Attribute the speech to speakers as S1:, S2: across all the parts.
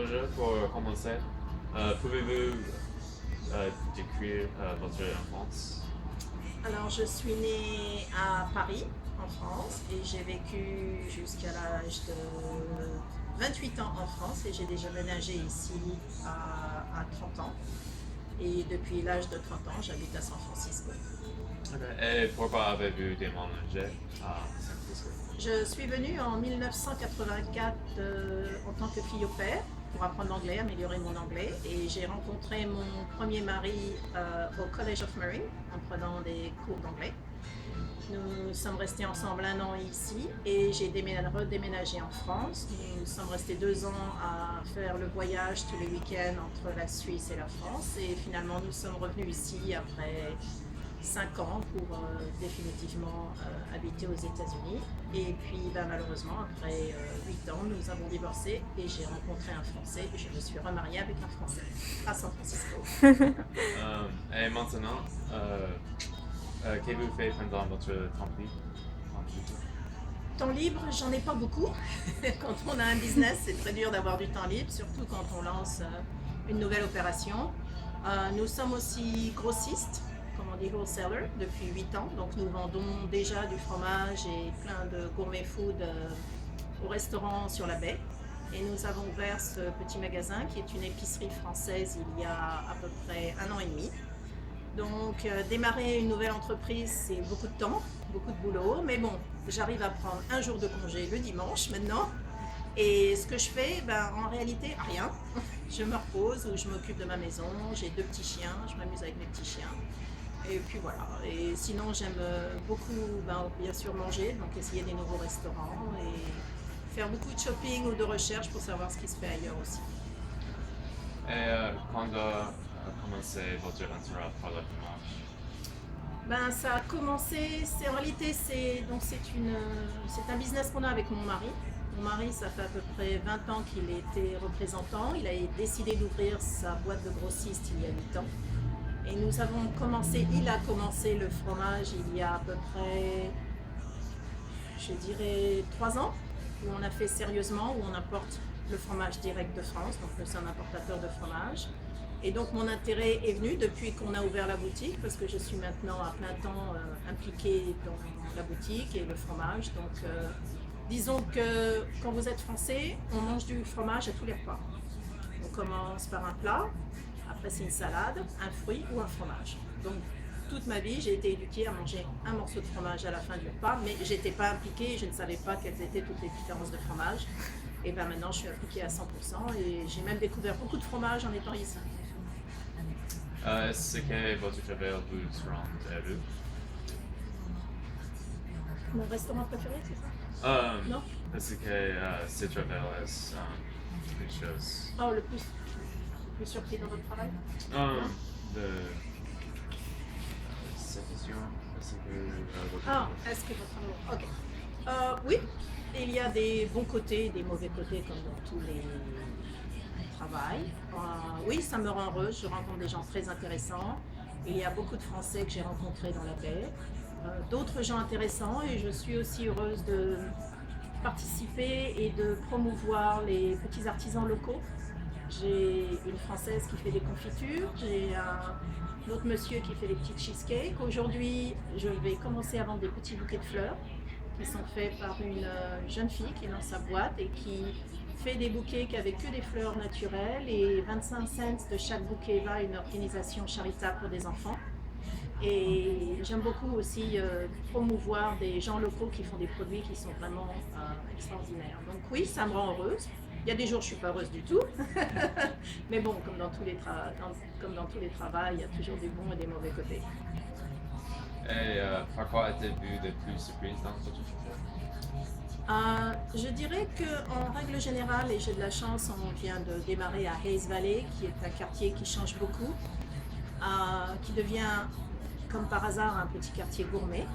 S1: déjà pour commencer, pouvez-vous décrire votre enfance?
S2: Alors, je suis née à Paris, en France, et j'ai vécu jusqu'à l'âge de 28 ans en France, et j'ai déjà déménagé ici à 30 ans. Et depuis l'âge de 30 ans, j'habite à San Francisco.
S1: Ok. Et pourquoi avez-vous déménagé à San Francisco?
S2: Je suis venue en 1984 en tant que fille au père pour apprendre l'anglais, améliorer mon anglais. Et j'ai rencontré mon premier mari au College of Marine en prenant des cours d'anglais. Nous sommes restés ensemble un an ici et j'ai redéménagé en France. Nous sommes restés 2 ans à faire le voyage tous les week-ends entre la Suisse et la France. Et finalement, nous sommes revenus ici après 5 ans pour définitivement habiter aux États-Unis. Et puis malheureusement, après 8 ans, nous avons divorcé et j'ai rencontré un Français et je me suis remariée avec un Français à San Francisco.
S1: Et maintenant, qu'avez-vous fait pendant votre temps libre?
S2: Temps libre, j'en ai pas beaucoup. Quand on a un business, c'est très dur d'avoir du temps libre, surtout quand on lance une nouvelle opération. Nous sommes aussi grossistes, comme on dit wholesaler, depuis 8 ans. Donc nous vendons déjà du fromage et plein de gourmet food au restaurant sur la baie. Et nous avons ouvert ce petit magasin qui est une épicerie française il y a à peu près 1 an et demi. Donc démarrer une nouvelle entreprise, c'est beaucoup de temps, beaucoup de boulot, mais bon, j'arrive à prendre un jour de congé le dimanche maintenant. Et ce que je fais, en réalité, rien. Je me repose ou je m'occupe de ma maison, j'ai 2 petits chiens, je m'amuse avec mes petits chiens. Et puis voilà. Et sinon, j'aime beaucoup, bien sûr, manger, donc essayer des nouveaux restaurants et faire beaucoup de shopping ou de recherche pour savoir ce qui se fait ailleurs aussi.
S1: Et quand a commencé votre intérêt pour le fromage?
S2: Ça a commencé, en réalité, c'est un business qu'on a avec mon mari. Mon mari, ça fait à peu près 20 ans qu'il était représentant. Il a décidé d'ouvrir sa boîte de grossiste il y a 8 ans. Et il a commencé le fromage il y a à peu près, je dirais, 3 ans, où on a fait sérieusement, où on importe le fromage direct de France. Donc nous sommes importateurs de fromage. Et donc mon intérêt est venu depuis qu'on a ouvert la boutique, parce que je suis maintenant à plein temps impliquée dans la boutique et le fromage. Donc disons que quand vous êtes français, on mange du fromage à tous les repas. On commence par un plat, après c'est une salade, un fruit ou un fromage. Donc toute ma vie, j'ai été éduquée à manger un morceau de fromage à la fin du repas, mais j'étais pas impliquée, je ne savais pas quelles étaient toutes les différences de fromage. Et maintenant je suis impliquée à 100% et j'ai même découvert beaucoup de fromage en étant ici.
S1: Est-ce que votre travail vous rend heureux?
S2: Mon restaurant préféré, c'est ça? Non?
S1: Est-ce que ce travail est une chose?
S2: Oh, le plus surpris dans votre travail?
S1: De satisfaction? Est-ce que votre
S2: Est-ce que votre travail... Ok. Oui, il y a des bons côtés et des mauvais côtés comme dans tous les travail. Oui, ça me rend heureuse. Je rencontre des gens très intéressants. Il y a beaucoup de Français que j'ai rencontrés dans la baie, d'autres gens intéressants, et je suis aussi heureuse de participer et de promouvoir les petits artisans locaux. J'ai une Française qui fait des confitures, j'ai un autre monsieur qui fait des petits cheesecakes. Aujourd'hui, je vais commencer à vendre des petits bouquets de fleurs qui sont faits par une jeune fille qui est dans sa boîte et qui fait des bouquets avec que des fleurs naturelles, et 25 cents de chaque bouquet va à une organisation charitable pour des enfants. Et j'aime beaucoup aussi promouvoir des gens locaux qui font des produits qui sont vraiment extraordinaires. Donc oui, ça me rend heureuse. Il y a des jours où je ne suis pas heureuse du tout, mais bon, comme dans tous les travails, il y a toujours des bons et des mauvais côtés.
S1: Et par quoi êtes-vous le plus surprise dans votre travail?
S2: Je dirais qu'en règle générale, et j'ai de la chance, on vient de démarrer à Hayes Valley, qui est un quartier qui change beaucoup, qui devient, comme par hasard, un petit quartier gourmet.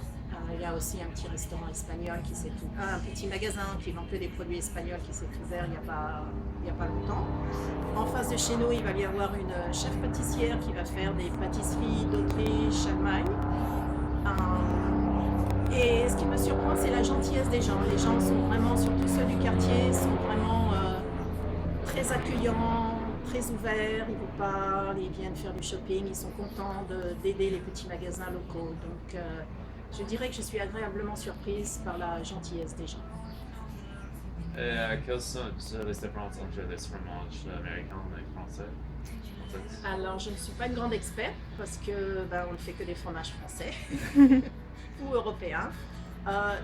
S2: Il y a aussi un petit restaurant espagnol un petit magasin qui vend que des produits espagnols qui s'est ouvert il n'y a pas longtemps. En face de chez nous, il va y avoir une chef pâtissière qui va faire des pâtisseries d'Autriche, Allemagne. Et ce qui me surprend, c'est la gentillesse des gens. Les gens sont vraiment, surtout ceux du quartier, sont vraiment très très accueillants, très ouverts, ils vous parlent, ils viennent faire du shopping, ils sont contents d'aider les petits magasins locaux. Donc je dirais que je suis agréablement surprise par la gentillesse des gens.
S1: Et quelles sont les différences entre les fromages américains et français? En fait?
S2: Alors je ne suis pas une grande experte parce que on ne fait que des fromages français ou européens.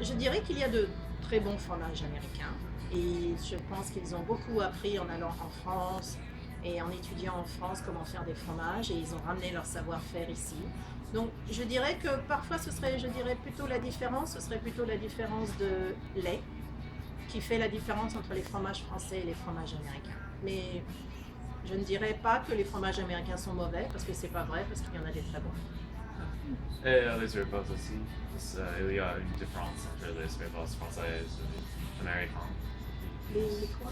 S2: Je dirais qu'il y a de très bons fromages américains et je pense qu'ils ont beaucoup appris en allant en France et en étudiant en France comment faire des fromages et ils ont ramené leur savoir-faire ici. Donc je dirais que parfois ce serait plutôt la différence de lait qui fait la différence entre les fromages français et les fromages américains. Mais je ne dirais pas que les fromages américains sont mauvais parce que c'est pas vrai parce qu'il y en a des très bons.
S1: Et les repas aussi, il y a une différence entre les repas français et américains.
S2: Les quoi?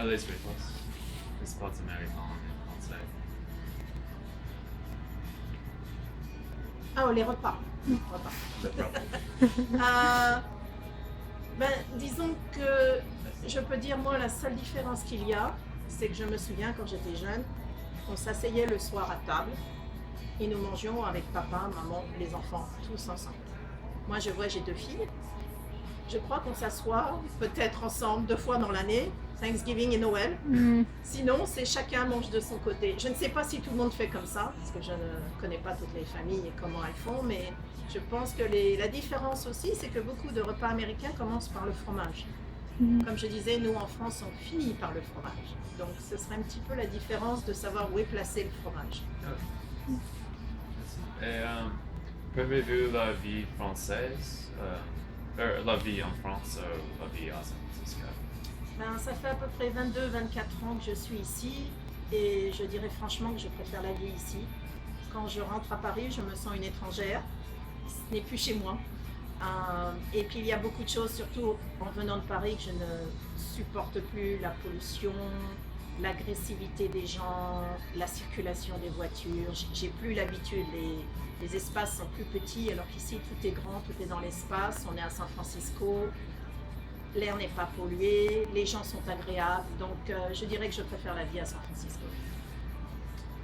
S1: Les spots américains et français.
S2: Ah, les repas. Disons que je peux dire, moi, la seule différence qu'il y a, c'est que je me souviens quand j'étais jeune, on s'asseyait le soir à table et nous mangions avec papa, maman, les enfants, tous ensemble. Moi, j'ai 2 filles. Je crois qu'on s'assoit peut-être ensemble 2 fois dans l'année, Thanksgiving et Noël. Sinon, c'est chacun mange de son côté. Je ne sais pas si tout le monde fait comme ça, parce que je ne connais pas toutes les familles et comment elles font, mais je pense que la différence aussi, c'est que beaucoup de repas américains commencent par le fromage. Comme je disais, nous en France, on finit par le fromage. Donc, ce serait un petit peu la différence de savoir où est placé le fromage.
S1: Et avez-vous la vie française, la vie en France ou la vie à San Francisco?
S2: Ça fait à peu près 22-24 ans que je suis ici et je dirais franchement que je préfère la vie ici. Quand je rentre à Paris, je me sens une étrangère. Ce n'est plus chez moi. Et puis il y a beaucoup de choses, surtout en venant de Paris, que je ne supporte plus. La pollution, l'agressivité des gens, la circulation des voitures. J'ai plus l'habitude. Les espaces sont plus petits alors qu'ici tout est grand, tout est dans l'espace. On est à San Francisco. L'air n'est pas pollué, les gens sont agréables, donc je dirais que je préfère la vie à San Francisco.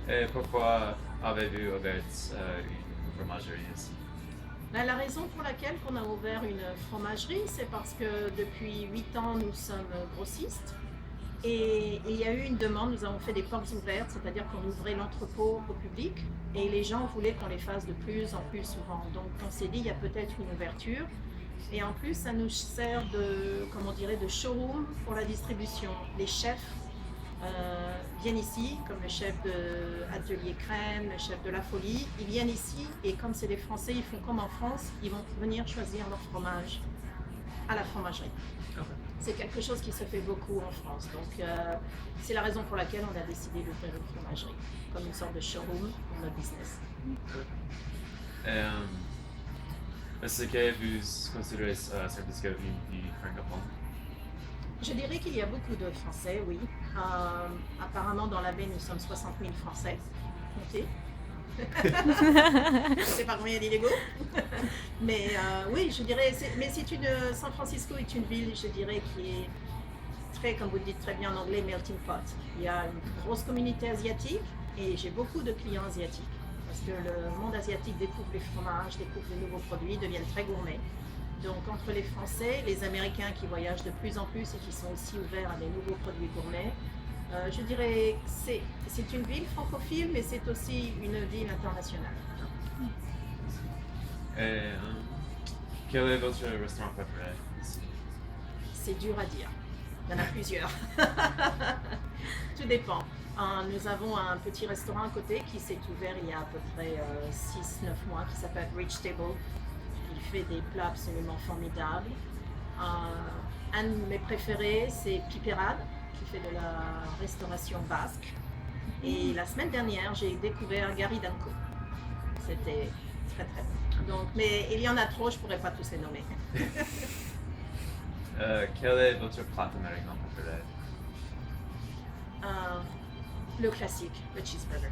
S1: Et pourquoi avez-vous ouvert une fromagerie ici?
S2: La raison pour laquelle on a ouvert une fromagerie, c'est parce que depuis 8 ans, nous sommes grossistes et il y a eu une demande, nous avons fait des portes ouvertes, c'est-à-dire qu'on ouvrait l'entrepôt au public et les gens voulaient qu'on les fasse de plus en plus souvent. Donc on s'est dit, il y a peut-être une ouverture. Et en plus, ça nous sert de showroom pour la distribution. Les chefs viennent ici, comme le chef de Atelier Crème, le chef de La Folie. Ils viennent ici et comme c'est des Français, ils font comme en France, ils vont venir choisir leur fromage à la fromagerie.
S1: Okay.
S2: C'est quelque chose qui se fait beaucoup en France. Donc, c'est la raison pour laquelle on a décidé d'ouvrir une fromagerie, comme une sorte de showroom pour notre business.
S1: Est-ce que vous considérez San Francisco une ville francophone?
S2: Je dirais qu'il y a beaucoup de Français, oui. Apparemment, dans la baie, nous sommes 60 000 Français. Comptez. Je ne sais pas combien d'illégaux. Mais oui, je dirais. San Francisco est une ville, je dirais, qui est très, comme vous le dites très bien en anglais, melting pot. Il y a une grosse communauté asiatique et j'ai beaucoup de clients asiatiques. Parce que le monde asiatique découvre les fromages, découvre les nouveaux produits, deviennent très gourmets. Donc entre les Français, les Américains qui voyagent de plus en plus et qui sont aussi ouverts à des nouveaux produits gourmets, je dirais que c'est une ville francophile, mais c'est aussi une ville internationale.
S1: Et quel est votre restaurant préféré ici?
S2: C'est dur à dire. Il y en a plusieurs. Tout dépend. Nous avons un petit restaurant à côté qui s'est ouvert il y a à peu près 6-9 mois, qui s'appelle Rich Table. Il fait des plats absolument formidables. Un de mes préférés, c'est Piperade, qui fait de la restauration basque. Et la semaine dernière, j'ai découvert Gary Danko. C'était très très bon. Donc, mais il y en a trop, je ne pourrais pas tous les nommer.
S1: Quel est votre plat américain préféré?
S2: Le classique, le cheeseburger.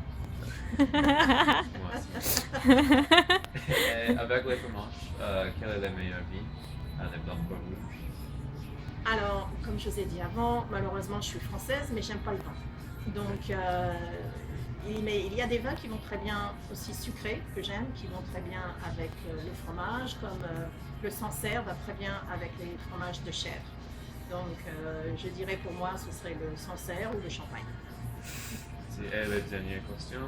S1: Moi aussi. Et avec les fromages, quelle est la meilleure vie à l'époque pour vous?
S2: Alors, comme je vous ai dit avant, malheureusement, je suis française, mais j'aime pas le vin. Donc, mais il y a des vins qui vont très bien aussi sucrés, que j'aime, qui vont très bien avec les fromages, comme le Sancerre va très bien avec les fromages de chèvre. Donc, je dirais pour moi, ce serait le Sancerre ou le Champagne.
S1: Et la dernière question.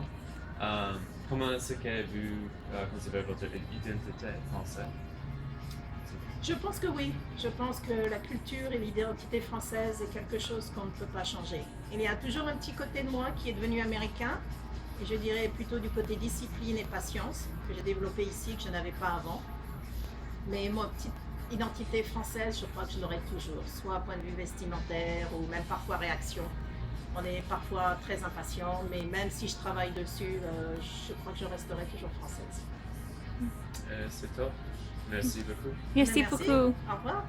S1: Comment est-ce que vous conservez votre identité française?
S2: Je pense que oui. Je pense que la culture et l'identité française est quelque chose qu'on ne peut pas changer. Il y a toujours un petit côté de moi qui est devenu américain, et je dirais plutôt du côté discipline et patience, que j'ai développé ici, que je n'avais pas avant. Mais ma petite identité française, je crois que je l'aurai toujours, soit à point de vue vestimentaire ou même parfois réaction. On est parfois très impatient, mais même si je travaille dessus, je crois que je resterai toujours française.
S1: C'est top. Merci beaucoup.
S3: Merci
S2: Merci.
S3: beaucoup.
S2: Au revoir.